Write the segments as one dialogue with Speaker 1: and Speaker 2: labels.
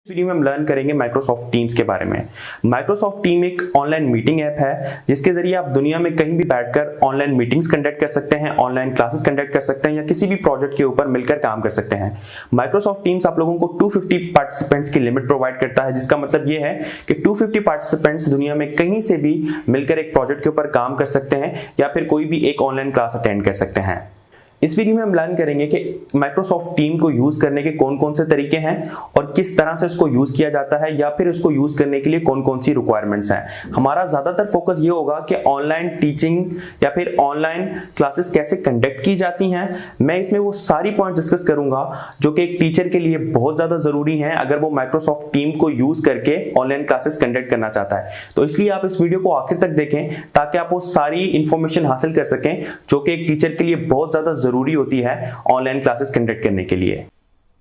Speaker 1: Video में हम learn करेंगे माइक्रोसॉफ्ट टीम्स के बारे में। माइक्रोसॉफ्ट टीम एक ऑनलाइन मीटिंग ऐप है जिसके जरिए आप दुनिया में कहीं भी बैठकर ऑनलाइन मीटिंग्स कंडक्ट कर सकते हैं, ऑनलाइन क्लासेस कंडक्ट कर सकते हैं या किसी भी प्रोजेक्ट के ऊपर मिलकर काम कर सकते हैं। माइक्रोसॉफ्ट टीम्स आप लोगों को 250 पार्टिसिपेंट्स की लिमिट प्रोवाइड करता है, जिसका मतलब ये है कि 250 पार्टिसिपेंट्स दुनिया में कहीं से भी मिलकर एक प्रोजेक्ट के ऊपर काम कर सकते हैं या फिर कोई भी एक ऑनलाइन क्लास अटेंड कर सकते हैं। इस वीडियो में हम लर्न करेंगे कि माइक्रोसॉफ्ट टीम को यूज करने के कौन कौन से तरीके हैं और किस तरह से इसको यूज किया जाता है या फिर इसको यूज करने के लिए कौन कौन सी रिक्वायरमेंट्स हैं। हमारा ज्यादातर फोकस ये होगा कि ऑनलाइन टीचिंग या फिर ऑनलाइन क्लासेस कैसे कंडक्ट की जाती हैं। मैं इसमें वो सारी पॉइंट डिस्कस करूंगा जो कि एक टीचर के लिए बहुत ज्यादा जरूरी हैं अगर वो माइक्रोसॉफ्ट टीम को यूज करके ऑनलाइन क्लासेस कंडक्ट करना चाहता है। तो इसलिए आप इस वीडियो को आखिर तक देखें ताकि आप वो सारी इंफॉर्मेशन हासिल कर सकें जो कि एक टीचर के लिए बहुत ज्यादा जरूरी होती है ऑनलाइन क्लासेस कंडक्ट करने के लिए।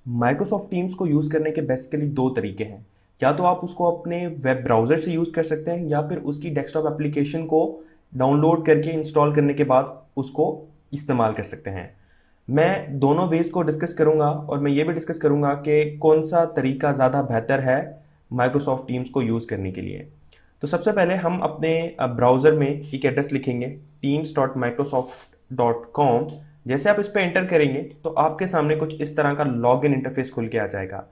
Speaker 1: माइक्रोसॉफ्ट टीम्स को यूज करने के बेसिकली दो तरीके हैं। या तो आप उसको अपने वेब ब्राउजर से यूज कर सकते हैं या फिर उसकी डेस्कटॉप एप्लीकेशन को डाउनलोड करके इंस्टॉल करने के बाद उसको इस्तेमाल कर सकते हैं। मैं दोनों वेज को डिस्कस करूंगा और मैं ये भी डिस्कस करूंगा कि कौन सा तरीका ज़्यादा बेहतर है माइक्रोसॉफ्ट टीम्स को यूज़ करने के लिए। तो सबसे पहले हम अपने ब्राउज़र में एक एड्रेस लिखेंगे teams.microsoft.com। जैसे आप इस पर एंटर करेंगे तो आपके सामने कुछ इस तरह का लॉगिन इंटरफेस खुल के आ जाएगा।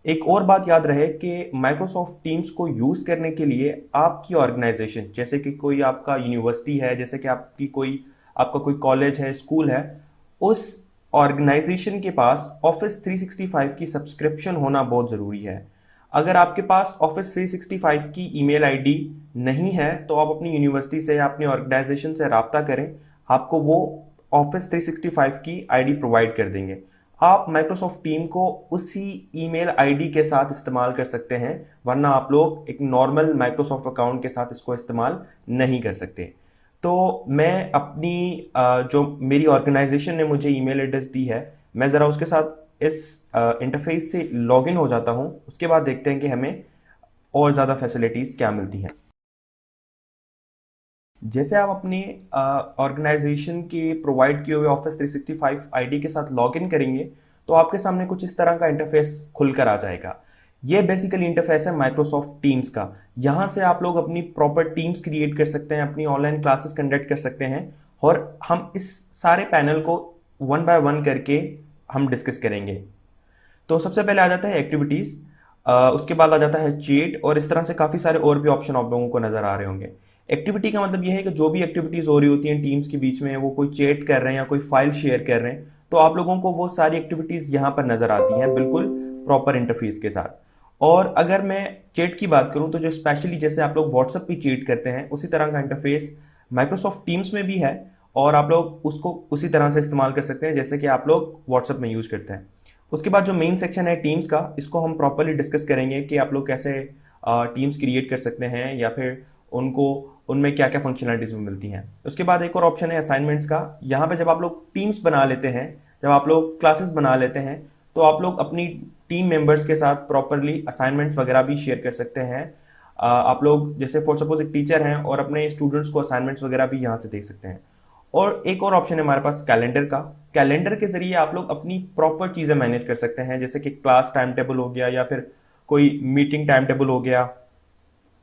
Speaker 1: एक और बात याद रहे कि माइक्रोसॉफ्ट टीम्स को यूज़ करने के लिए आपकी ऑर्गेनाइजेशन, जैसे कि कोई आपका यूनिवर्सिटी है, जैसे कि आपका कोई कॉलेज है, स्कूल है, उस ऑर्गेनाइजेशन के पास ऑफिस 365 की सब्सक्रिप्शन होना बहुत ज़रूरी है। अगर आपके पास ऑफिस 365 की ईमेल आईडी नहीं है तो आप अपनी यूनिवर्सिटी से या अपनी ऑर्गेनाइजेशन से रब्ता करें, आपको वो ऑफिस 365 की आईडी प्रोवाइड कर देंगे। आप माइक्रोसॉफ्ट टीम को उसी ईमेल आईडी के साथ इस्तेमाल कर सकते हैं, वरना आप लोग एक नॉर्मल माइक्रोसॉफ्ट अकाउंट के साथ इसको इस्तेमाल नहीं कर सकते। तो मैं अपनी जो मेरी ऑर्गेनाइजेशन ने मुझे ईमेल एड्रेस दी है, मैं ज़रा उसके साथ इस इंटरफेस से लॉगिन हो जाता हूं। उसके बाद देखते हैं कि हमें और ज़्यादा फैसिलिटीज़ क्या मिलती हैं। जैसे आप अपनी ऑर्गेनाइजेशन के प्रोवाइड किए हुए ऑफिस 365 आईडी के साथ लॉगिन करेंगे तो आपके सामने कुछ इस तरह का इंटरफेस खुलकर आ जाएगा। ये बेसिकली इंटरफेस है माइक्रोसॉफ्ट टीम्स का। यहाँ से आप लोग अपनी प्रॉपर टीम्स क्रिएट कर सकते हैं, अपनी ऑनलाइन क्लासेस कंडक्ट कर सकते हैं और हम इस सारे पैनल को वन बाय वन करके हम डिस्कस करेंगे। तो सबसे पहले आ जाता है एक्टिविटीज़, उसके बाद आ जाता है चैट और इस तरह से काफ़ी सारे और भी ऑप्शन आप लोगों को नज़र आ रहे होंगे। एक्टिविटी का मतलब यह है कि जो भी एक्टिविटीज़ हो रही होती हैं टीम्स के बीच में, वो कोई चैट कर रहे हैं या कोई फाइल शेयर कर रहे हैं, तो आप लोगों को वो सारी एक्टिविटीज़ यहाँ पर नज़र आती हैं बिल्कुल प्रॉपर इंटरफेस के साथ। और अगर मैं चैट की बात करूँ तो जो स्पेशली जैसे आप लोग व्हाट्सएप पे चैट करते हैं उसी तरह का इंटरफेस माइक्रोसॉफ्ट टीम्स में भी है और आप लोग उसको उसी तरह से इस्तेमाल कर सकते हैं जैसे कि आप लोग व्हाट्सएप में यूज़ करते हैं। उसके बाद जो मेन सेक्शन है टीम्स का, इसको हम प्रॉपरली डिस्कस करेंगे कि आप लोग कैसे टीम्स क्रिएट कर सकते हैं या फिर उनमें क्या क्या फंक्शनलिटीज मिलती हैं। उसके बाद एक और ऑप्शन है असाइनमेंट्स का। यहाँ पे जब आप लोग टीम्स बना लेते हैं, जब आप लोग क्लासेस बना लेते हैं, तो आप लोग अपनी टीम मेंबर्स के साथ प्रॉपरली असाइनमेंट्स वगैरह भी शेयर कर सकते हैं। आप लोग जैसे फॉर सपोज एक टीचर हैं और अपने स्टूडेंट्स को असाइनमेंट्स वगैरह भी यहाँ से दे सकते हैं। और एक और ऑप्शन है हमारे पास कैलेंडर का। कैलेंडर के जरिए आप लोग अपनी प्रॉपर चीज़ें मैनेज कर सकते हैं, जैसे कि क्लास टाइम टेबल हो गया या फिर कोई मीटिंग टाइम टेबल हो गया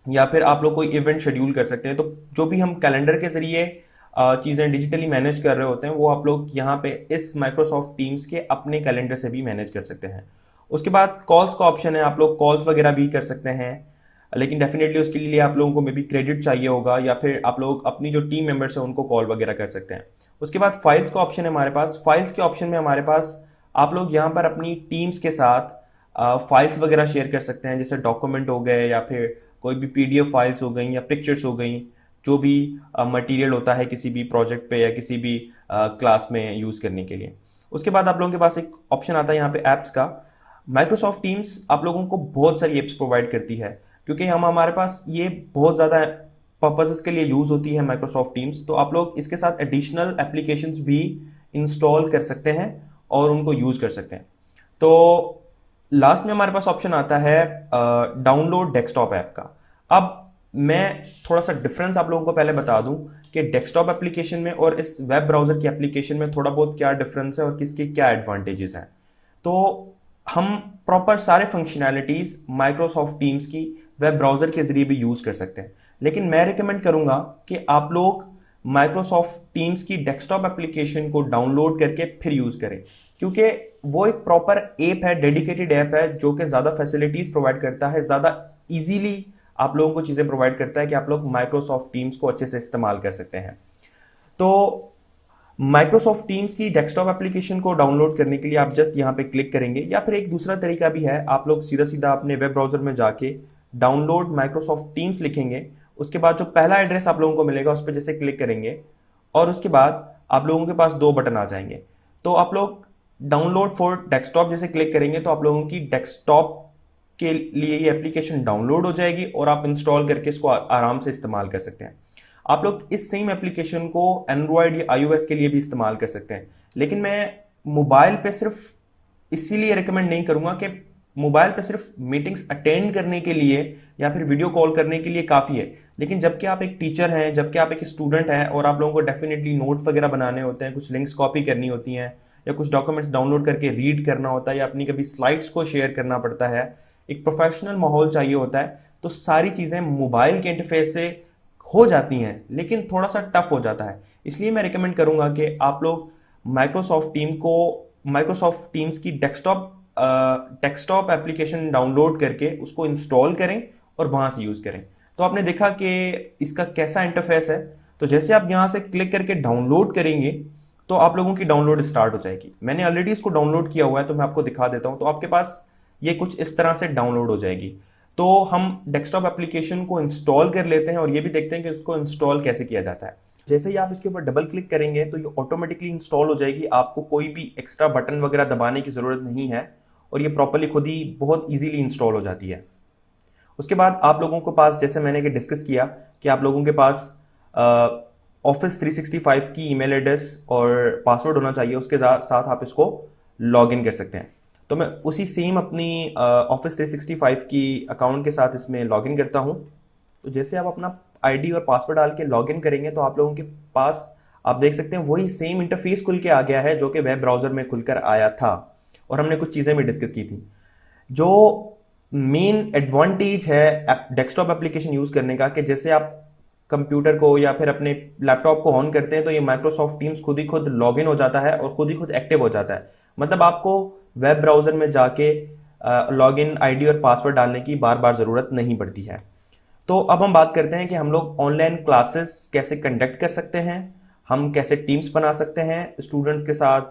Speaker 1: या फिर आप लोग कोई इवेंट शेड्यूल कर सकते हैं। तो जो भी हम कैलेंडर के जरिए चीज़ें डिजिटली मैनेज कर रहे होते हैं वो आप लोग यहाँ पे इस माइक्रोसॉफ्ट टीम्स के अपने कैलेंडर से भी मैनेज कर सकते हैं। उसके बाद कॉल्स का ऑप्शन है, आप लोग कॉल्स वगैरह भी कर सकते हैं, लेकिन डेफिनेटली उसके लिए आप लोगों को मे बी क्रेडिट चाहिए होगा या फिर आप लोग अपनी जो टीम मेंबर्स हैं उनको कॉल वगैरह कर सकते हैं। उसके बाद फाइल्स का ऑप्शन है हमारे पास। फाइल्स के ऑप्शन में हमारे पास आप लोग यहाँ पर अपनी टीम्स के साथ फाइल्स वगैरह शेयर कर सकते हैं, जैसे डॉक्यूमेंट हो गए या फिर कोई भी पीडीएफ फाइल्स हो गई या पिक्चर्स हो गई, जो भी मटेरियल होता है किसी भी प्रोजेक्ट पे या किसी भी क्लास में यूज़ करने के लिए। उसके बाद आप लोगों के पास एक ऑप्शन आता है यहाँ पे ऐप्स का। माइक्रोसॉफ्ट टीम्स आप लोगों को बहुत सारी एप्स प्रोवाइड करती है, क्योंकि हमारे पास ये बहुत ज़्यादा पर्पसेस के लिए यूज़ होती है माइक्रोसॉफ्ट टीम्स। तो आप लोग इसके साथ एडिशनल एप्लीकेशंस भी इंस्टॉल कर सकते हैं और उनको यूज़ कर सकते हैं। तो लास्ट में हमारे पास ऑप्शन आता है डाउनलोड डेस्कटॉप ऐप का। अब मैं थोड़ा सा डिफरेंस आप लोगों को पहले बता दूं कि डेस्कटॉप एप्लीकेशन में और इस वेब ब्राउज़र की एप्लीकेशन में थोड़ा बहुत क्या डिफरेंस है और किसके क्या एडवांटेजेस हैं। तो हम प्रॉपर सारे फंक्शनैलिटीज माइक्रोसॉफ्ट टीम्स की वेब ब्राउजर के जरिए भी यूज कर सकते हैं, लेकिन मैं रिकमेंड करूंगा कि आप लोग माइक्रोसॉफ्ट टीम्स की डेस्कटॉप एप्लीकेशन को डाउनलोड करके फिर यूज करें, क्योंकि वो एक प्रॉपर ऐप है, डेडिकेटेड ऐप है, जो कि ज्यादा फैसिलिटीज प्रोवाइड करता है, ज्यादा इजीली आप लोगों को चीजें प्रोवाइड करता है कि आप लोग माइक्रोसॉफ्ट टीम्स को अच्छे से इस्तेमाल कर सकते हैं। तो माइक्रोसॉफ्ट टीम्स की डेस्कटॉप एप्लीकेशन को डाउनलोड करने के लिए आप जस्ट यहाँ पे क्लिक करेंगे, या फिर एक दूसरा तरीका भी है, आप लोग सीधा सीधा अपने वेब ब्राउजर में जाके डाउनलोड माइक्रोसॉफ्ट टीम्स लिखेंगे, उसके बाद जो पहला एड्रेस आप लोगों को मिलेगा उस पर जैसे क्लिक करेंगे और उसके बाद आप लोगों के पास दो बटन आ जाएंगे। तो आप लोग डाउनलोड फॉर डेस्कटॉप जैसे क्लिक करेंगे तो आप लोगों की डेस्कटॉप के लिए ये एप्लीकेशन डाउनलोड हो जाएगी और आप इंस्टॉल करके इसको आराम से इस्तेमाल कर सकते हैं। आप लोग इस सेम एप्लीकेशन को एंड्रॉयड या iOS के लिए भी इस्तेमाल कर सकते हैं, लेकिन मैं मोबाइल पे सिर्फ इसीलिए रिकमेंड नहीं करूंगा कि मोबाइल पे सिर्फ मीटिंग्स अटेंड करने के लिए या फिर वीडियो कॉल करने के लिए काफ़ी है, लेकिन जबकि आप एक टीचर हैं, जबकि आप एक स्टूडेंट हैं और आप लोगों को डेफिनेटली नोट्स वगैरह बनाने होते हैं, कुछ लिंक्स कॉपी करनी होती हैं या कुछ डॉक्यूमेंट्स डाउनलोड करके रीड करना होता है या अपनी कभी स्लाइड्स को शेयर करना पड़ता है, एक प्रोफेशनल माहौल चाहिए होता है, तो सारी चीज़ें मोबाइल के इंटरफेस से हो जाती हैं, लेकिन थोड़ा सा टफ हो जाता है। इसलिए मैं रिकमेंड करूंगा कि आप लोग माइक्रोसॉफ्ट टीम्स की डेस्कटॉप एप्लीकेशन डाउनलोड करके उसको इंस्टॉल करें और वहां से यूज करें। तो आपने देखा कि इसका कैसा इंटरफेस है। तो जैसे आप यहां से क्लिक करके डाउनलोड करेंगे तो आप लोगों की डाउनलोड स्टार्ट हो जाएगी। मैंने ऑलरेडी इसको डाउनलोड किया हुआ है तो मैं आपको दिखा देता हूं। तो आपके पास ये कुछ इस तरह से डाउनलोड हो जाएगी। तो हम डेस्कटॉप एप्लीकेशन को इंस्टॉल कर लेते हैं और ये भी देखते हैं कि इसको इंस्टॉल कैसे किया जाता है। जैसे ही आप इसके ऊपर डबल क्लिक करेंगे तो ये ऑटोमेटिकली इंस्टॉल हो जाएगी, आपको कोई भी एक्स्ट्रा बटन वगैरह दबाने की जरूरत नहीं है और ये प्रॉपर्ली खुद ही बहुत इजीली इंस्टॉल हो जाती है। उसके बाद आप लोगों के पास, जैसे मैंने डिस्कस किया कि आप लोगों के पास ऑफिस 365 की ईमेल एड्रेस और पासवर्ड होना चाहिए, उसके साथ आप इसको लॉग इन कर सकते हैं। तो मैं उसी सेम अपनी ऑफिस 365 की अकाउंट के साथ इसमें लॉगिन करता हूं। तो जैसे आप अपना आईडी और पासवर्ड डाल के लॉगिन करेंगे तो आप लोगों के पास आप देख सकते हैं वही सेम इंटरफेस खुल के आ गया है जो कि वेब ब्राउजर में खुलकर आया था और हमने कुछ चीज़ें भी डिस्कस की थी। जो मेन एडवांटेज है डेस्कटॉप एप्लीकेशन यूज़ करने का कि जैसे आप कंप्यूटर को या फिर अपने लैपटॉप को ऑन करते हैं तो ये माइक्रोसॉफ्ट टीम्स खुद ही खुद लॉगिन हो जाता है और खुद ही खुद एक्टिव हो जाता है। मतलब आपको वेब ब्राउजर में जाके लॉगिन आईडी और पासवर्ड डालने की बार बार ज़रूरत नहीं पड़ती है। तो अब हम बात करते हैं कि हम लोग ऑनलाइन क्लासेस कैसे कंडक्ट कर सकते हैं, हम कैसे टीम्स बना सकते हैं स्टूडेंट्स के साथ,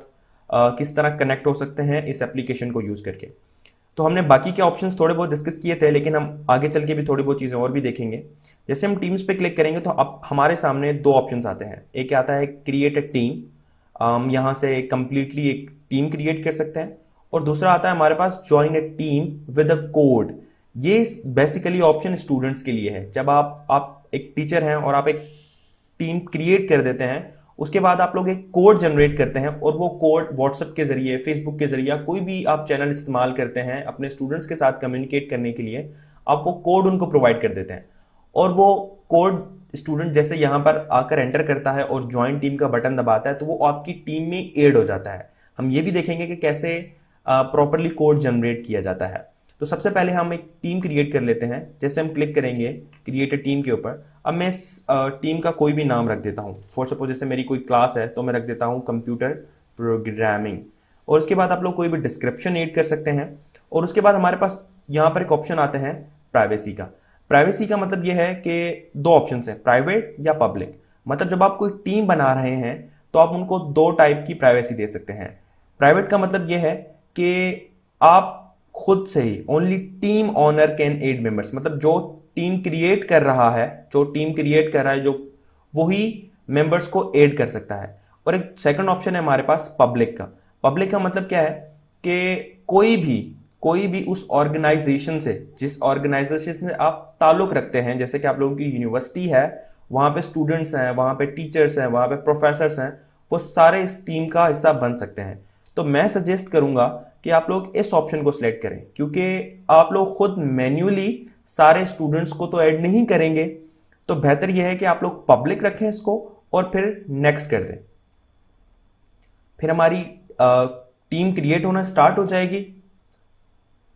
Speaker 1: किस तरह कनेक्ट हो सकते हैं इस एप्लीकेशन को यूज़ करके। तो हमने बाकी के ऑप्शंस थोड़े बहुत डिस्कस किए थे, लेकिन हम आगे चल के भी थोड़ी बहुत चीज़ें और भी देखेंगे। जैसे हम टीम्स पे क्लिक करेंगे तो अब हमारे सामने दो ऑप्शंस आते हैं। एक आता है क्रिएट अ टीम, हम यहाँ से कंप्लीटली एक टीम क्रिएट कर सकते हैं, और दूसरा आता है हमारे पास join a team with a code. ये बेसिकली ऑप्शन स्टूडेंट्स के लिए है। जब आप एक टीचर हैं और आप एक टीम क्रिएट कर देते हैं, उसके बाद आप लोग एक कोड जनरेट करते हैं और वो कोड व्हाट्सएप के जरिए, फेसबुक के जरिए, कोई भी आप चैनल इस्तेमाल करते हैं अपने स्टूडेंट्स के साथ कम्युनिकेट करने के लिए, आप वो कोड उनको प्रोवाइड कर देते हैं और वो कोड स्टूडेंट जैसे यहाँ पर आकर एंटर करता है और ज्वाइन टीम का बटन दबाता है तो वो आपकी टीम में ऐड हो जाता है। हम ये भी देखेंगे कि कैसे प्रॉपरली कोड जनरेट किया जाता है। तो सबसे पहले हम एक टीम क्रिएट कर लेते हैं। जैसे हम क्लिक करेंगे क्रिएट अ टीम के ऊपर, अब मैं इस टीम का कोई भी नाम रख देता हूँ। फॉर सपोज जैसे मेरी कोई क्लास है तो मैं रख देता हूँ कंप्यूटर प्रोग्रामिंग, और उसके बाद आप लोग कोई भी डिस्क्रिप्शन ऐड कर सकते हैं। और उसके बाद हमारे पास यहाँ पर एक ऑप्शन आता है प्राइवेसी का। प्राइवेसी का मतलब यह है कि दो ऑप्शन है, प्राइवेट या पब्लिक। मतलब जब आप कोई टीम बना रहे हैं तो आप उनको दो टाइप की प्राइवेसी दे सकते हैं। प्राइवेट का मतलब यह है कि आप खुद से ही only team owner can add members, मतलब जो टीम क्रिएट कर रहा है जो वही मेंबर्स को ऐड कर सकता है। और एक सेकंड ऑप्शन है हमारे पास पब्लिक का। पब्लिक का मतलब क्या है कि कोई भी उस ऑर्गेनाइजेशन से, जिस ऑर्गेनाइजेशन से आप ताल्लुक रखते हैं, जैसे कि आप लोगों की यूनिवर्सिटी है, वहां पे स्टूडेंट्स हैं, वहां पे टीचर्स हैं, वहां पे प्रोफेसर्स हैं, वो सारे इस टीम का हिस्सा बन सकते हैं। तो मैं सजेस्ट करूंगा कि आप लोग इस ऑप्शन को सिलेक्ट करें, क्योंकि आप लोग खुद मैन्युअली सारे स्टूडेंट्स को तो ऐड नहीं करेंगे। तो बेहतर यह है कि आप लोग पब्लिक रखें इसको और फिर नेक्स्ट कर दें। फिर हमारी टीम क्रिएट होना स्टार्ट हो जाएगी।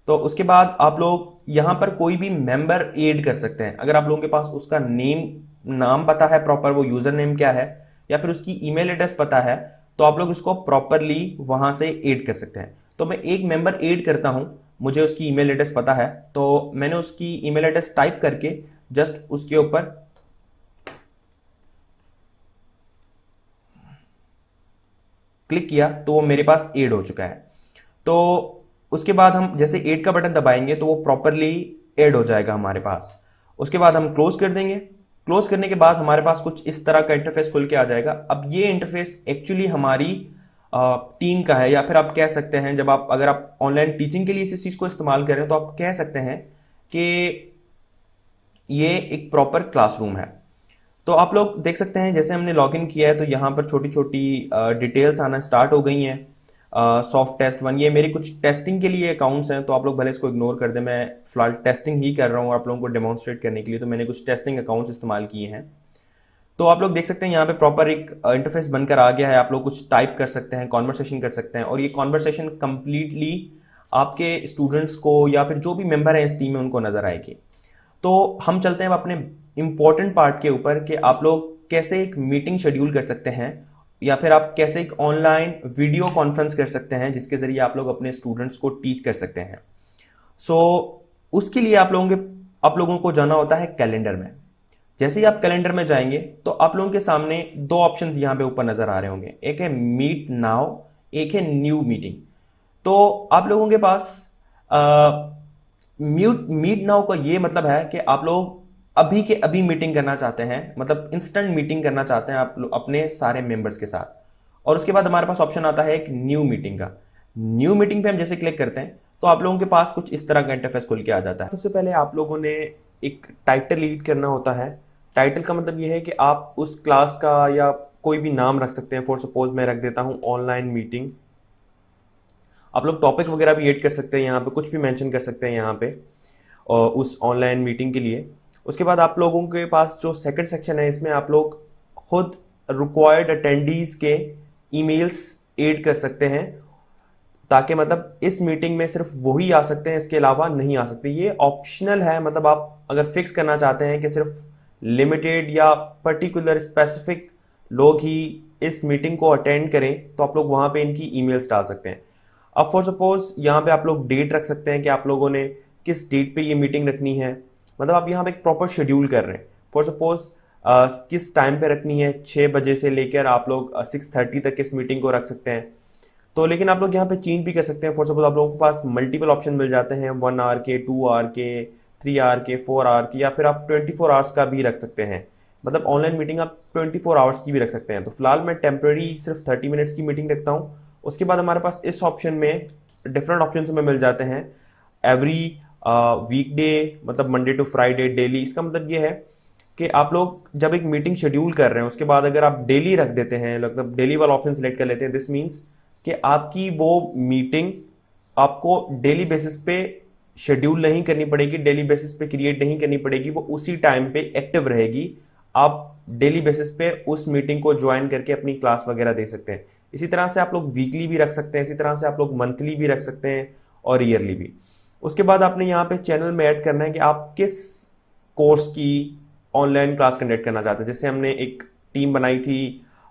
Speaker 1: तो उसके बाद आप लोग यहाँ पर कोई भी मेंबर ऐड कर सकते हैं। अगर आप लोगों के पास उसका नाम पता है प्रॉपर, वो यूजर नेम क्या है, या फिर उसकी ईमेल एड्रेस पता है, तो आप लोग इसको प्रॉपरली वहां से ऐड कर सकते हैं। तो मैं एक मेंबर ऐड करता हूं, मुझे उसकी ईमेल एड्रेस पता है, तो मैंने उसकी ईमेल एड्रेस टाइप करके जस्ट उसके ऊपर क्लिक किया तो वो मेरे पास ऐड हो चुका है। तो उसके बाद हम जैसे ऐड का बटन दबाएंगे तो वो प्रॉपरली ऐड हो जाएगा हमारे पास। उसके बाद हम क्लोज कर देंगे। क्लोज करने के बाद हमारे पास कुछ इस तरह का इंटरफेस खुल के आ जाएगा। अब ये इंटरफेस एक्चुअली हमारी टीम का है, या फिर आप कह सकते हैं जब आप अगर आप ऑनलाइन टीचिंग के लिए इस चीज को इस्तेमाल करें तो आप कह सकते हैं कि ये एक प्रॉपर क्लासरूम है। तो आप लोग देख सकते हैं जैसे हमने लॉगिन किया है तो यहाँ पर छोटी छोटी डिटेल्स आना स्टार्ट हो गई हैं। सॉफ्ट टेस्ट 1, ये मेरी कुछ टेस्टिंग के लिए अकाउंट्स हैं, तो आप लोग भले इसको इग्नोर कर दें, मैं फिलहाल टेस्टिंग ही कर रहा हूँ आप लोगों को डेमोन्स्ट्रेट करने के लिए, तो मैंने कुछ टेस्टिंग अकाउंट्स इस्तेमाल किए हैं। तो आप लोग देख सकते हैं यहाँ पे प्रॉपर एक इंटरफेस बनकर आ गया है। आप लोग कुछ टाइप कर सकते हैं, कॉन्वर्सेशन कर सकते हैं, और ये कॉन्वर्सेशन कंप्लीटली आपके स्टूडेंट्स को या फिर जो भी मेंबर है इस टीम में उनको नजर आएगी। तो हम चलते हैं अपने इंपॉर्टेंट पार्ट के ऊपर कि आप लोग कैसे एक मीटिंग शेड्यूल कर सकते हैं, या फिर आप कैसे एक ऑनलाइन वीडियो कॉन्फ्रेंस कर सकते हैं जिसके जरिए आप लोग अपने स्टूडेंट्स को टीच कर सकते हैं। सो उसके लिए आप लोगों को जाना होता है कैलेंडर में। जैसे ही आप कैलेंडर में जाएंगे तो आप लोगों के सामने दो ऑप्शंस यहां पे ऊपर नजर आ रहे होंगे, एक है मीट नाउ, एक है न्यू मीटिंग। तो आप लोगों के पास मीट नाउ का ये मतलब है कि आप लोग अभी के अभी मीटिंग करना चाहते हैं, मतलब इंस्टेंट मीटिंग करना चाहते हैं आप लोग अपने सारे मेंबर्स के साथ। और उसके बाद हमारे पास ऑप्शन आता है एक न्यू मीटिंग का। न्यू मीटिंग पे हम जैसे क्लिक करते हैं तो आप लोगों के पास कुछ इस तरह का इंटरफेस खुल के आ जाता है। सबसे पहले आप लोगों ने एक टाइटल एडिट करना होता है। टाइटल का मतलब ये है कि आप उस क्लास का या कोई भी नाम रख सकते हैं। फॉर सपोज मैं रख देता हूं ऑनलाइन मीटिंग। आप लोग टॉपिक वगैरह भी ऐड कर सकते हैं, यहाँ पे कुछ भी मेंशन कर सकते हैं यहाँ पे और उस ऑनलाइन मीटिंग के लिए। उसके बाद आप लोगों के पास जो सेकंड सेक्शन है इसमें आप लोग खुद रिक्वायर्ड अटेंडीज के ईमेल्स ऐड कर सकते हैं, ताकि मतलब इस मीटिंग में सिर्फ वही आ सकते हैं, इसके अलावा नहीं आ सकते। ये ऑप्शनल है, मतलब आप अगर फिक्स करना चाहते हैं कि सिर्फ लिमिटेड या पर्टिकुलर स्पेसिफिक लोग ही इस मीटिंग को अटेंड करें तो आप लोग वहां पे इनकी ईमेल्स डाल सकते हैं। अब फॉर सपोज यहाँ पे आप लोग डेट रख सकते हैं कि आप लोगों ने किस डेट पे ये मीटिंग रखनी है, मतलब आप यहाँ पे एक प्रॉपर शेड्यूल कर रहे हैं। फॉर सपोज किस टाइम पे रखनी है, 6 बजे से लेकर आप लोग 6:30 तक इस मीटिंग को रख सकते हैं। तो लेकिन आप लोग यहाँ पे चेंज भी कर सकते हैं। फॉर सपोज आप लोगों के पास मल्टीपल ऑप्शन मिल जाते हैं, 1 आवर के, 2 आवर के, 3 आवर के, 4 आवर के, या फिर आप 24 आवर्स का भी रख सकते हैं। मतलब ऑनलाइन मीटिंग आप 24 आवर्स की भी रख सकते हैं। तो फिलहाल मैं टेम्प्रेरी सिर्फ 30 मिनट्स की मीटिंग रखता हूँ। उसके बाद हमारे पास इस ऑप्शन में डिफरेंट ऑप्शन हमें मिल जाते हैं। एवरी वीकडे, मतलब मंडे टू फ्राइडे, डेली। इसका मतलब ये है कि आप लोग जब एक मीटिंग शेड्यूल कर रहे हैं उसके बाद अगर आप डेली रख देते हैं, मतलब डेली वाला ऑप्शन सेलेक्ट कर लेते हैं, दिस मीन्स कि आपकी वो मीटिंग आपको डेली बेसिस पे शेड्यूल नहीं करनी पड़ेगी, डेली बेसिस पे क्रिएट नहीं करनी पड़ेगी, वो उसी टाइम पे एक्टिव रहेगी। आप डेली बेसिस पे उस मीटिंग को ज्वाइन करके अपनी क्लास वगैरह दे सकते हैं। इसी तरह से आप लोग वीकली भी रख सकते हैं, इसी तरह से आप लोग मंथली भी रख सकते हैं और ईयरली भी। उसके बाद आपने यहाँ पे चैनल में ऐड करना है कि आप किस कोर्स की ऑनलाइन क्लास कंडक्ट करना चाहते हैं। जैसे हमने एक टीम बनाई थी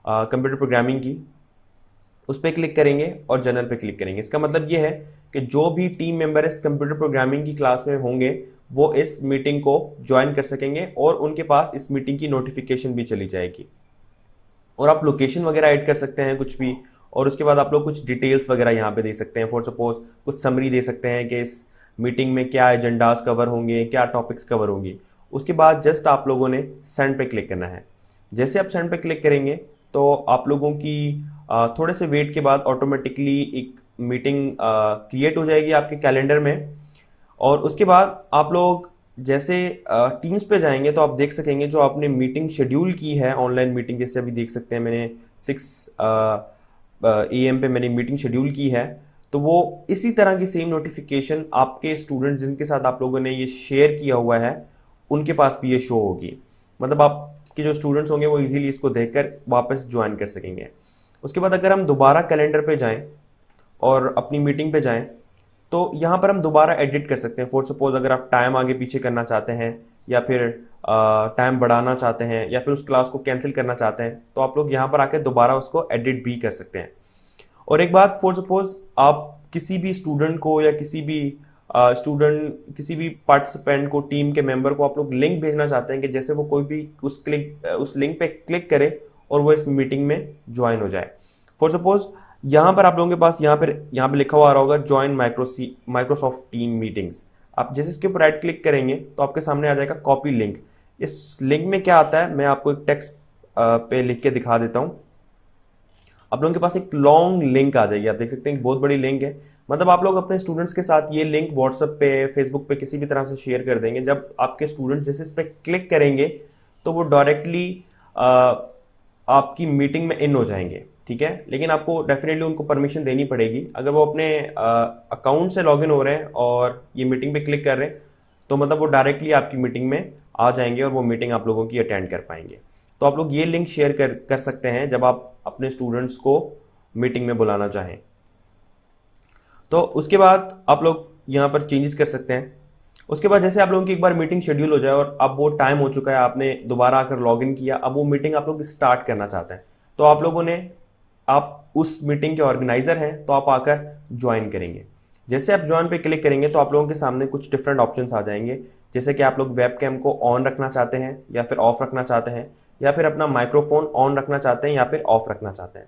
Speaker 1: कंप्यूटर प्रोग्रामिंग की, उस पर क्लिक करेंगे और जनरल पे क्लिक करेंगे। इसका मतलब ये है कि जो भी टीम मेंबर इस कंप्यूटर प्रोग्रामिंग की क्लास में होंगे वो इस मीटिंग को ज्वाइन कर सकेंगे और उनके पास इस मीटिंग की नोटिफिकेशन भी चली जाएगी। और आप लोकेशन वगैरह ऐड कर सकते हैं कुछ भी, और उसके बाद आप लोग कुछ डिटेल्स वगैरह यहाँ पे दे सकते हैं। फॉर सपोज कुछ समरी दे सकते हैं कि इस मीटिंग में क्या एजेंडाज कवर होंगे, क्या टॉपिक्स कवर होंगी। उसके बाद जस्ट आप लोगों ने सेंड पे क्लिक करना है। जैसे आप सेंड पे क्लिक करेंगे तो आप लोगों की थोड़े से वेट के बाद ऑटोमेटिकली एक मीटिंग क्रिएट हो जाएगी आपके कैलेंडर में। और उसके बाद आप लोग जैसे टीम्स पे जाएंगे तो आप देख सकेंगे जो आपने मीटिंग शेड्यूल की है ऑनलाइन मीटिंग, जैसे अभी देख सकते हैं मैंने 6 AM पे मैंने मीटिंग शेड्यूल की है, तो वो इसी तरह की सेम नोटिफिकेशन आपके स्टूडेंट जिनके साथ आप लोगों ने ये शेयर किया हुआ है उनके पास भी ये शो होगी। मतलब आपके जो स्टूडेंट्स होंगे वो इजीली इसको देखकर वापस ज्वाइन कर सकेंगे। उसके बाद अगर हम दोबारा कैलेंडर पे जाएं और अपनी मीटिंग पे जाएं तो यहाँ पर हम दोबारा एडिट कर सकते हैं। फॉर सपोज अगर आप टाइम आगे पीछे करना चाहते हैं या फिर टाइम बढ़ाना चाहते हैं या फिर उस क्लास को कैंसिल करना चाहते हैं तो आप लोग यहाँ पर आके दोबारा उसको एडिट भी कर सकते हैं। और एक बात, फॉर सपोज आप किसी भी स्टूडेंट को या किसी भी पार्टिसिपेंट को, टीम के मेंबर को आप लोग लिंक भेजना चाहते हैं कि जैसे वो कोई भी उस लिंक पे क्लिक करे और वो इस मीटिंग में ज्वाइन हो जाए। फॉर सपोज यहाँ पर आप लोगों के पास यहाँ पे लिखा हुआ आ रहा होगा ज्वाइन माइक्रोसॉफ्ट टीम मीटिंग्स। आप जैसे इसके ऊपर राइट क्लिक करेंगे तो आपके सामने आ जाएगा कॉपी लिंक। इस लिंक में क्या आता है मैं आपको एक टेक्स्ट पे लिख के दिखा देता हूँ। आप लोगों के पास एक लॉन्ग लिंक आ जाएगी, आप देख सकते हैं एक बहुत बड़ी लिंक है। मतलब आप लोग अपने स्टूडेंट्स के साथ ये लिंक व्हाट्सएप पे, फेसबुक पे किसी भी तरह से शेयर कर देंगे। जब आपके स्टूडेंट जैसे इस पर क्लिक करेंगे तो वो डायरेक्टली आपकी मीटिंग में इन हो जाएंगे, ठीक है। लेकिन आपको डेफिनेटली उनको परमिशन देनी पड़ेगी। अगर वो अपने अकाउंट से लॉगिन हो रहे हैं और ये मीटिंग पे क्लिक कर रहे हैं तो मतलब वो डायरेक्टली आपकी मीटिंग में आ जाएंगे और वो मीटिंग आप लोगों की अटेंड कर पाएंगे। तो आप लोग ये लिंक शेयर कर सकते हैं जब आप अपने स्टूडेंट्स को मीटिंग में बुलाना चाहें। तो उसके बाद आप लोग यहाँ पर चेंजेस कर सकते हैं। उसके बाद जैसे आप लोगों की एक बार मीटिंग शेड्यूल हो जाए और अब वो टाइम हो चुका है, आपने दोबारा आकर लॉगिन किया, अब वो मीटिंग आप लोग स्टार्ट करना चाहते हैं तो आप उस मीटिंग के ऑर्गेनाइजर हैं तो आप आकर ज्वाइन करेंगे। जैसे आप ज्वाइन पे क्लिक करेंगे तो आप लोगों के सामने कुछ डिफरेंट ऑप्शंस आ जाएंगे, जैसे कि आप लोग वेब कैम को ऑन रखना चाहते हैं या फिर ऑफ रखना चाहते हैं, या फिर अपना माइक्रोफोन ऑन रखना चाहते हैं या फिर ऑफ रखना चाहते हैं।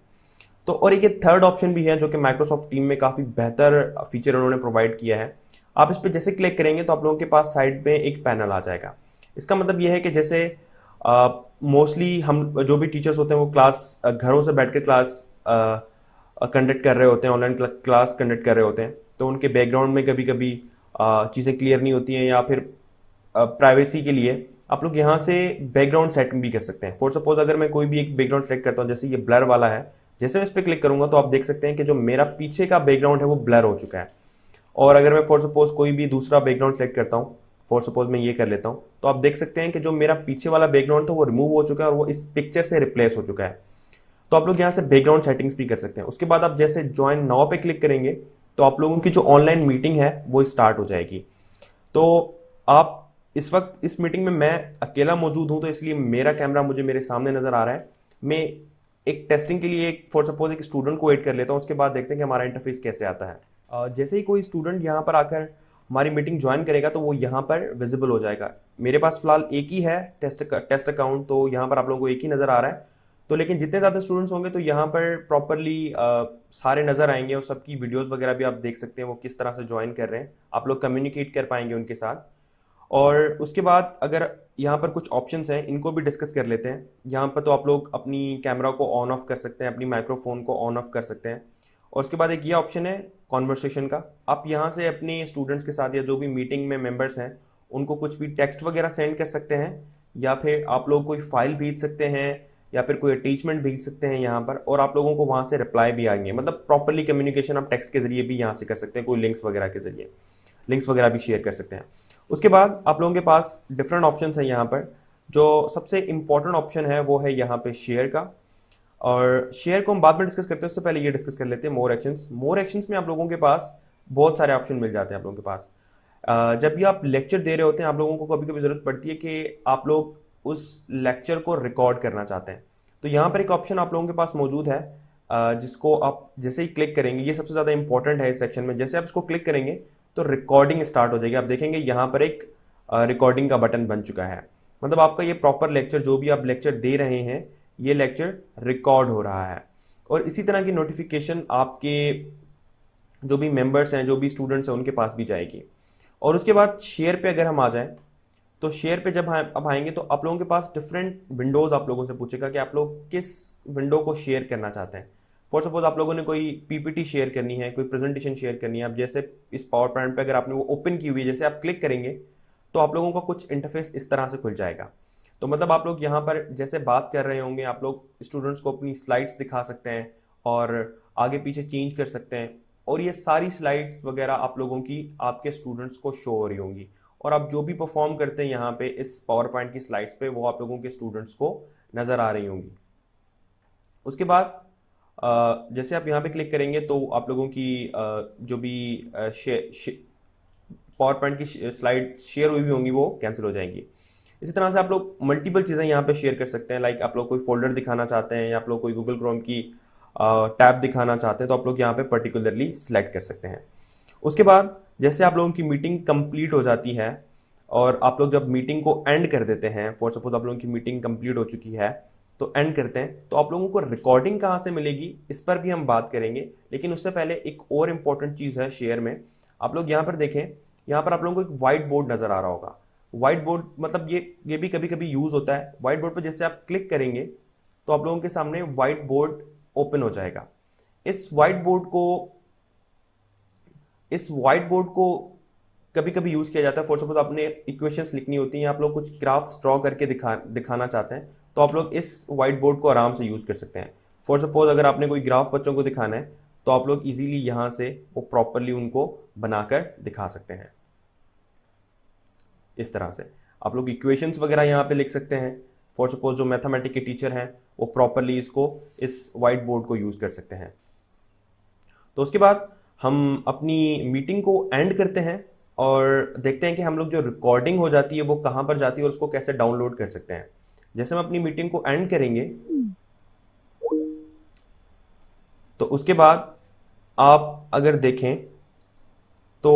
Speaker 1: तो और एक थर्ड ऑप्शन भी है जो कि माइक्रोसॉफ्ट टीम में काफ़ी बेहतर फीचर उन्होंने प्रोवाइड किया है। आप इस पर जैसे क्लिक करेंगे तो आप लोगों के पास साइड में एक पैनल आ जाएगा। इसका मतलब यह है कि जैसे मोस्टली हम जो भी टीचर्स होते हैं वो क्लास घरों से बैठ कर क्लास कंडक्ट कर रहे होते हैं, ऑनलाइन क्लास कंडक्ट कर रहे होते हैं, तो उनके बैकग्राउंड में कभी कभी चीज़ें क्लियर नहीं होती हैं या फिर प्राइवेसी के लिए आप लोग यहाँ से बैकग्राउंड सेटिंग भी कर सकते हैं। फॉर सपोज अगर मैं कोई भी एक बैकग्राउंड सेलेक्ट करता हूँ, जैसे ये ब्लर वाला है, जैसे मैं इस पर क्लिक करूंगा तो आप देख सकते हैं कि जो मेरा पीछे का बैकग्राउंड है वो ब्लर हो चुका है। और अगर मैं फॉर सपोज कोई भी दूसरा बैकग्राउंड सेलेक्ट करता हूँ, फॉर सपोज मैं ये कर लेता हूँ, तो आप देख सकते हैं कि जो मेरा पीछे वाला बैकग्राउंड था वो रिमूव हो चुका है और वो इस पिक्चर से रिप्लेस हो चुका है। तो आप लोग यहाँ से बैकग्राउंड सेटिंग्स भी कर सकते हैं। उसके बाद आप जैसे ज्वाइन नाउ पे क्लिक करेंगे तो आप लोगों की जो ऑनलाइन मीटिंग है वो स्टार्ट हो जाएगी। तो आप इस वक्त इस मीटिंग में मैं अकेला मौजूद हूं तो इसलिए मेरा कैमरा मुझे मेरे सामने नजर आ रहा है। मैं एक टेस्टिंग के लिए फॉर सपोज एक स्टूडेंट को ऐड कर लेता हूं, उसके बाद देखते हैं कि हमारा इंटरफेस कैसे आता है। जैसे ही कोई स्टूडेंट यहाँ पर आकर हमारी मीटिंग ज्वाइन करेगा तो वो यहाँ पर विजिबल हो जाएगा। मेरे पास फिलहाल एक ही है टेस्ट अकाउंट, तो यहाँ पर आप लोगों को एक ही नज़र आ रहा है। तो लेकिन जितने ज़्यादा स्टूडेंट्स होंगे तो यहाँ पर प्रॉपरली सारे नज़र आएंगे और सबकी वीडियोस वगैरह भी आप देख सकते हैं वो किस तरह से ज्वाइन कर रहे हैं, आप लोग कम्युनिकेट कर पाएंगे उनके साथ। और उसके बाद अगर यहाँ पर कुछ ऑप्शंस हैं इनको भी डिस्कस कर लेते हैं। यहाँ पर तो आप लोग अपनी कैमरा को ऑन ऑफ कर सकते हैं, अपनी माइक्रोफोन को ऑन ऑफ कर सकते हैं। और उसके बाद एक ये ऑप्शन है कॉन्वर्सेशन का। आप यहाँ से अपने स्टूडेंट्स के साथ या जो भी मीटिंग में मेंबर्स हैं उनको कुछ भी टेक्स्ट वगैरह सेंड कर सकते हैं, या फिर आप लोग कोई फाइल भेज सकते हैं या फिर कोई अटैचमेंट भेज सकते हैं यहाँ पर, और आप लोगों को वहाँ से रिप्लाई भी आएंगे। मतलब प्रॉपरली कम्युनिकेशन आप टेक्स्ट के जरिए भी यहाँ से कर सकते हैं, कोई लिंक्स वगैरह के जरिए लिंक्स वगैरह भी शेयर कर सकते हैं। उसके बाद आप लोगों के पास डिफरेंट ऑप्शंस हैं यहाँ पर। जो सबसे इंपॉर्टेंट ऑप्शन है वो है यहाँ पे शेयर का, और शेयर को हम बाद में डिस्कस करते हैं, उससे पहले ये डिस्कस कर लेते हैं मोर एक्शंस। मोर एक्शंस में आप लोगों के पास बहुत सारे ऑप्शन मिल जाते हैं। आप लोगों के पास जब भी आप लेक्चर दे रहे होते हैं आप लोगों को कभी कभी ज़रूरत पड़ती है कि आप लोग उस लेक्चर को रिकॉर्ड करना चाहते हैं, तो यहाँ पर एक ऑप्शन आप लोगों के पास मौजूद है जिसको आप जैसे ही क्लिक करेंगे, ये सबसे ज़्यादा इंपॉर्टेंट है इस सेक्शन में। जैसे आप इसको क्लिक करेंगे तो रिकॉर्डिंग स्टार्ट हो जाएगी। आप देखेंगे यहाँ पर एक रिकॉर्डिंग का बटन बन चुका है। मतलब आपका ये प्रॉपर लेक्चर, जो भी आप लेक्चर दे रहे हैं, ये लेक्चर रिकॉर्ड हो रहा है। और इसी तरह की नोटिफिकेशन आपके जो भी मेंबर्स हैं, जो भी स्टूडेंट्स हैं, उनके पास भी जाएगी। और उसके बाद शेयर पे अगर हम आ जाएं तो शेयर पे जब अब आएंगे तो आप लोगों के पास डिफरेंट विंडोज़ आप लोगों से पूछेगा कि आप लोग किस विंडो को शेयर करना चाहते हैं। फॉर सपोज आप लोगों ने कोई पीपीटी शेयर करनी है, कोई प्रेजेंटेशन शेयर करनी है, आप जैसे इस पावर पॉइंट पे अगर आपने वो ओपन की हुई है, जैसे आप क्लिक करेंगे तो आप लोगों का कुछ इंटरफेस इस तरह से खुल जाएगा। तो मतलब आप लोग यहाँ पर जैसे बात कर रहे होंगे, आप लोग स्टूडेंट्स को अपनी स्लाइड्स दिखा सकते हैं और आगे पीछे चेंज कर सकते हैं, और ये सारी स्लाइड्स वगैरह आप लोगों की आपके स्टूडेंट्स को शो हो रही होंगी, और आप जो भी परफॉर्म करते हैं यहाँ पे इस पावर पॉइंट की स्लाइड्स पे वो आप लोगों के स्टूडेंट्स को नज़र आ रही होंगी। उसके बाद जैसे आप यहाँ पे क्लिक करेंगे तो आप लोगों की जो भी पावर पॉइंट की स्लाइड शेयर हुई भी होंगी वो कैंसिल हो जाएंगी। इसी तरह से आप लोग मल्टीपल चीज़ें यहाँ पे शेयर कर सकते हैं, लाइक आप लोग कोई फोल्डर दिखाना चाहते हैं या आप लोग कोई गूगल क्रोम की टैब दिखाना चाहते हैं तो आप लोग यहाँ पे पर्टिकुलरली सिलेक्ट कर सकते हैं। उसके बाद जैसे आप लोगों की मीटिंग कंप्लीट हो जाती है और आप लोग जब मीटिंग को एंड कर देते हैं, फॉर सपोज आप लोगों की मीटिंग कंप्लीट हो चुकी है तो एंड करते हैं, तो आप लोगों को रिकॉर्डिंग कहाँ से मिलेगी इस पर भी हम बात करेंगे। लेकिन उससे पहले एक और इम्पॉर्टेंट चीज़ है शेयर में। आप लोग यहाँ पर देखें, यहाँ पर आप लोगों को एक व्हाइट बोर्ड नज़र आ रहा होगा। व्हाइट बोर्ड मतलब ये भी कभी कभी यूज़ होता है। व्हाइट बोर्ड पर जैसे आप क्लिक करेंगे तो आप लोगों के सामने व्हाइट बोर्ड ओपन हो जाएगा। इस व्हाइट बोर्ड को कभी कभी यूज़ किया जाता है। फॉर सपोज आपने इक्वेशंस लिखनी होती हैं, आप लोग कुछ ग्राफ्स ड्रॉ करके दिखाना चाहते हैं तो आप लोग इस व्हाइट बोर्ड को आराम से यूज़ कर सकते हैं। फॉर सपोज अगर आपने कोई ग्राफ बच्चों को दिखाना है तो आप लोग इजीली यहाँ से वो प्रॉपरली उनको बनाकर दिखा सकते हैं। इस तरह से आप लोग इक्वेशंस वगैरह यहाँ पे लिख सकते हैं। फॉर सपोज जो मैथमेटिक्स के टीचर हैं वो प्रॉपरली इसको इस व्हाइट बोर्ड को यूज़ कर सकते हैं। तो उसके बाद हम अपनी मीटिंग को एंड करते हैं और देखते हैं कि हम लोग जो रिकॉर्डिंग हो जाती है वो कहाँ पर जाती है और उसको कैसे डाउनलोड कर सकते हैं। जैसे हम अपनी मीटिंग को एंड करेंगे तो उसके बाद आप अगर देखें तो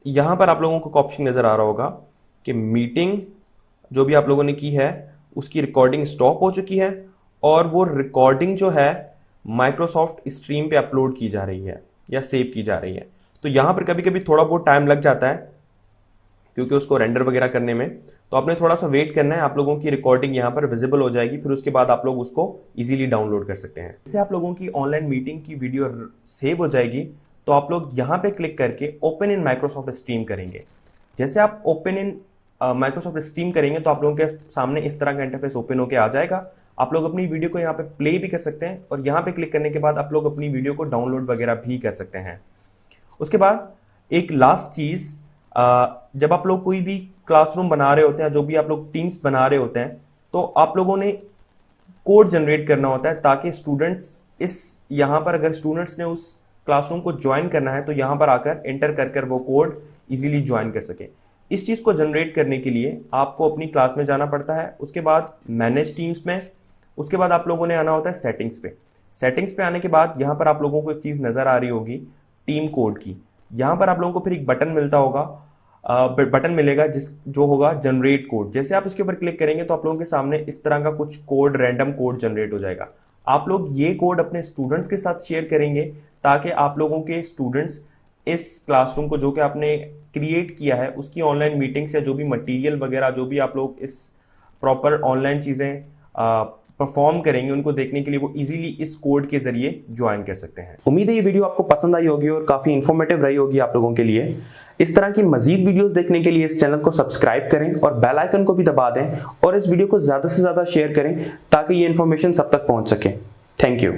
Speaker 1: यहाँ पर आप लोगों को ऑप्शन नज़र आ रहा होगा कि मीटिंग जो भी आप लोगों ने की है उसकी रिकॉर्डिंग स्टॉप हो चुकी है और वो रिकॉर्डिंग जो है माइक्रोसॉफ्ट स्ट्रीम पे अपलोड की जा रही है या सेव की जा रही है। तो यहाँ पर कभी कभी थोड़ा बहुत टाइम लग जाता है क्योंकि उसको रेंडर वगैरह करने में, तो आपने थोड़ा सा वेट करना है। आप लोगों की रिकॉर्डिंग यहाँ पर विजिबल हो जाएगी, फिर उसके बाद आप लोग उसको इजीली डाउनलोड कर सकते हैं। जैसे आप लोगों की ऑनलाइन मीटिंग की वीडियो सेव हो जाएगी तो आप लोग यहाँ पे क्लिक करके ओपन इन माइक्रोसॉफ्ट स्ट्रीम करेंगे। जैसे आप ओपन इन माइक्रोसॉफ्ट स्ट्रीम करेंगे तो आप लोगों के सामने इस तरह का इंटरफेस ओपन होकर आ जाएगा। आप लोग अपनी वीडियो को यहाँ पे प्ले भी कर सकते हैं और यहाँ पे क्लिक करने के बाद आप लोग अपनी वीडियो को डाउनलोड वगैरह भी कर सकते हैं। उसके बाद एक लास्ट चीज़, जब आप लोग कोई भी क्लासरूम बना रहे होते हैं, जो भी आप लोग टीम्स बना रहे होते हैं, तो आप लोगों ने कोड जनरेट करना होता है ताकि स्टूडेंट्स यहाँ पर अगर स्टूडेंट्स ने उस क्लासरूम को ज्वाइन करना है तो यहाँ पर आकर एंटर कर वो कोड इजीली ज्वाइन कर सके। इस चीज़ को जनरेट करने के लिए आपको अपनी क्लास में जाना पड़ता है, उसके बाद मैनेज टीम्स में, उसके बाद आप लोगों ने आना होता है सेटिंग्स पे। सेटिंग्स पे आने के बाद यहाँ पर आप लोगों को एक चीज़ नज़र आ रही होगी टीम कोड की। यहाँ पर आप लोगों को फिर एक बटन मिलता होगा, बटन मिलेगा जो होगा जनरेट कोड। जैसे आप इसके ऊपर क्लिक करेंगे तो आप लोगों के सामने इस तरह का कुछ कोड, रैंडम कोड जनरेट हो जाएगा। आप लोग ये कोड अपने स्टूडेंट्स के साथ शेयर करेंगे ताकि आप लोगों के स्टूडेंट्स इस क्लासरूम को जो कि आपने क्रिएट किया है उसकी ऑनलाइन मीटिंग्स या जो भी मटेरियल वगैरह जो भी आप लोग इस प्रॉपर ऑनलाइन चीज़ें परफॉर्म करेंगे उनको देखने के लिए वो इजीली इस कोड के जरिए ज्वाइन कर सकते हैं। उम्मीद है ये वीडियो आपको पसंद आई होगी और काफ़ी इन्फॉर्मेटिव रही होगी आप लोगों के लिए। इस तरह की मजीद वीडियोस देखने के लिए इस चैनल को सब्सक्राइब करें और बेल आइकन को भी दबा दें और इस वीडियो को ज़्यादा से ज़्यादा शेयर करें ताकि ये इन्फॉर्मेशन सब तक पहुंच सके। Thank you.